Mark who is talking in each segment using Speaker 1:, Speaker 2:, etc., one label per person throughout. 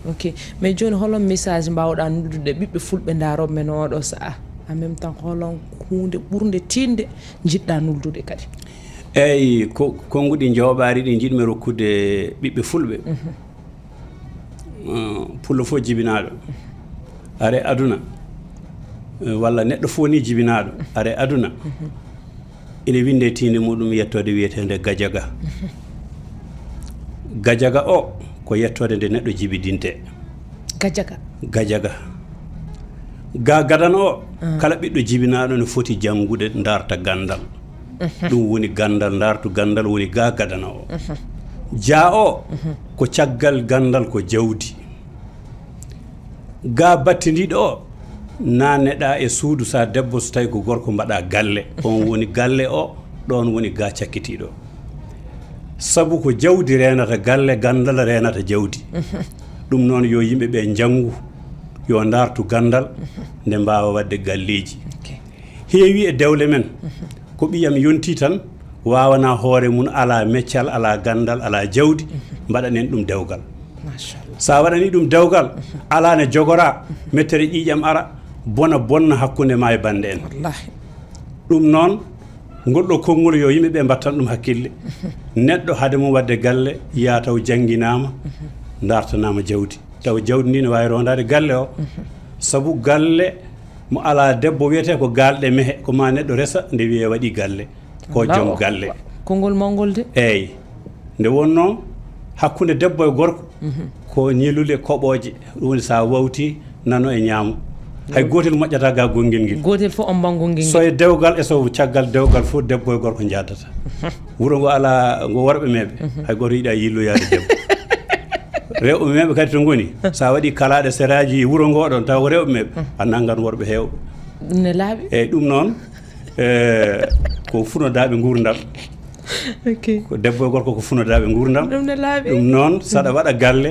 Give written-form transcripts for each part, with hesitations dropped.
Speaker 1: ok mais joni holon message mbawɗa noddude ɓiɓɓe fulɓe daroɓe men oɗo saha en même temps holon hunde ɓurde tinde jiɗɗa noddude kadi
Speaker 2: eyyi konguɗi jawɓari ɗi jiɗmi rokkude ɓiɓɓe fulɓe pullo fof jibinaɗo are aduna walla neɗɗo fof ni jibinaɗo are aduna ine winde tinde muɗum yettode wiyetede gajaga gajaga o ko yettode nde neɗɗo jibidinte gajaga ga gadana o kala ɓiɗɗo jibinaɗo ne foti jangude darta gandal ɗum woni gandal dartu gandal woni ga gadana o ja o ko caggal gandal ko jawdi ga battidiɗo o naneɗa e suudu sa debbo so tawi ko gorko mbaɗa galle on woni galle o ɗon woni ga cakkitiɗo sabu ko jawdi renata galle gandal renata jawdi ɗum noon yo yimɓeɓe jangu yo dartu gandal nde mbawa wadde galleji heewi e dewle men ko ɓiyam yonti tan wawana hoore mun ala meccal ala gandal ala jawdi mbaɗanen ɗum dewgal sa waɗani ɗum dewgal ala ne jogora mettere ƴiƴam ara bona bonna hakkude ma e bande en ɗum noon golɗo konngol yo yimɓeɓe mbattan ɗum hakkille neɗɗo haade mum wadde galle ya taw jangguinama dartanama jawdi taw jawdi ndi ne wawi rondade galle o saabu galle mo ala debbo wiyete ko galɗe mehe ko ma neɗɗo resa nde wiye waɗi galle ko joom galle
Speaker 1: konngol mawgol de
Speaker 2: eyyi nde wonno hakkude debbo e gorko ko ñilude koɓoje ɗum woni sa wawti nano e ñaamo hay gotel moƴƴata ga gonguel nguel
Speaker 1: gotel fof on bango ngel
Speaker 2: so e dewgal e so caggal dewgal fof debbo e gorko jaddata wuro ngo ala ngo worɓe meɓe hay goto yiiɗa yilloyade debbo rewɓe meɓe kadi to goni sa waɗi kalaɗe seraji wuro ngo ɗon taw ko rewɓe meɓe a naggan worɓe hewɓe
Speaker 1: ɗum ne laaɓi
Speaker 2: eyyi ɗum noon ko funodaɓe gurdam ko debbo e gorko ko funodaɓe gurdam
Speaker 1: ɗum ne laaɓi
Speaker 2: ɗum noon saɗa waɗa galle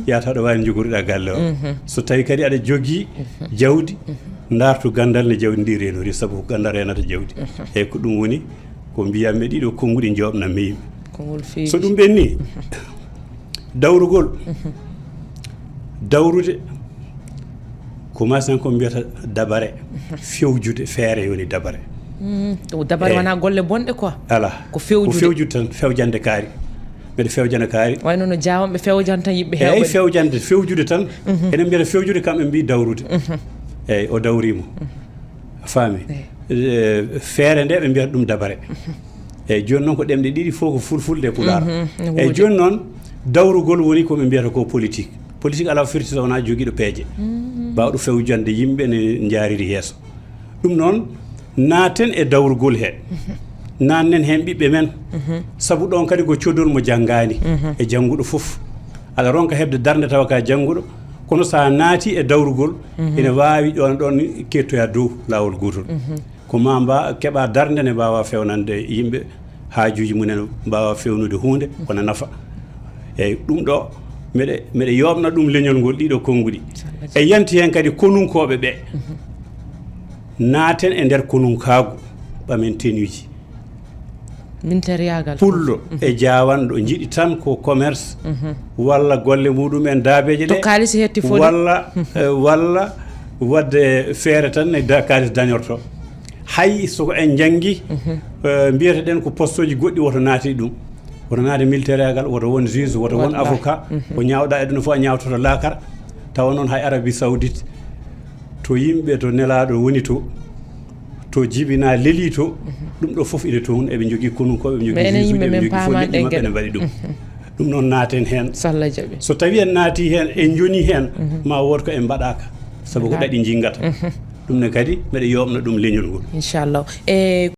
Speaker 2: yataw ɗa wawi jogoriɗa galle o so tawi kadi aɗa jogui jawdi dartu gandal ne jawdi ndi renori saabu ko gandal renata jawdi eyyi ko ɗum woni ko mbiyamɓe ɗiɗo konguɗi jawɓnammi yimɓe so ɗum ɓenni dawrugol dawrude ko masen ko mbiyata dabare fewjude feere yoni dabare
Speaker 1: dabare wona golle bonɗe quoi
Speaker 2: ala ko fewjude tan fewjande kaari mbeɗa fewjana kaari
Speaker 1: wayno no jawamɓe fewjan tan yimɓe hewɓe
Speaker 2: eyyi fewjude tan enen mbiyata fewjude kamɓe mbi dawrude eyyi o dawrimo faami feere nde ɓe mbiyata ɗum dabare eyyi joni noon ko ɗemɗe ɗiɗi fof ko fulfulde pulaar eyyi joni noon dawrugol woni koɓe mbiyata ko politique ala firti so wona joguiɗo peeje mbawɗo fewjande yimɓe ne jaariri yeeso ɗum noon naaten e dawrugol he nannen hen ɓiɓɓe men saabu ɗon kadi ko codol mo janggani e jangguɗo foof aɗa ronka hebde darde tawa ka jangguɗo kono sa naati e dawrugol ene wawi ɗon kettoya dow lawol gotol ko ma keeɓa darde ne mbawa fewnande yimɓe haajuji mumen mbawa fewnude hunde kono nafa eyyi ɗum ɗo meɗe yobna ɗum leñol ngol ɗiɗo konguɗi e yanti hen kadi konunkoɓe ɓe naaten e nder konunkagu ɓamen tenuji
Speaker 1: minteriyagal
Speaker 2: pullo e jawanɗo jiiɗi tan ko commerce walla golle muɗumen daabeje ɗe
Speaker 1: to kalisi hetti fo
Speaker 2: walla wadde feere tan e kalis dañorto hay soko en janggui mbiyeteɗen ko poste uji goɗɗi woto naati ɗum woto naade militaire woto won juge woto won avocat ko ñawɗa e ɗum fof a ñawtoto lakara tawa noon hay Arabie Saoudite to yimɓe to nelaɗo woni to jibina leeli to ɗum ɗo foof ine toon eɓe jogui konunkoɓe ɓe jogui juge ɓe jogui fof leɗɗi mabɓe ne mbaɗi ɗum noon naaten hen so tawi en naati hen en joni hen ma wood ko en mbaɗaka saabu ko ɗaɗi jinggata ɗum ne kadi mbeɗa yobna ɗum leñol ngol
Speaker 1: inchallah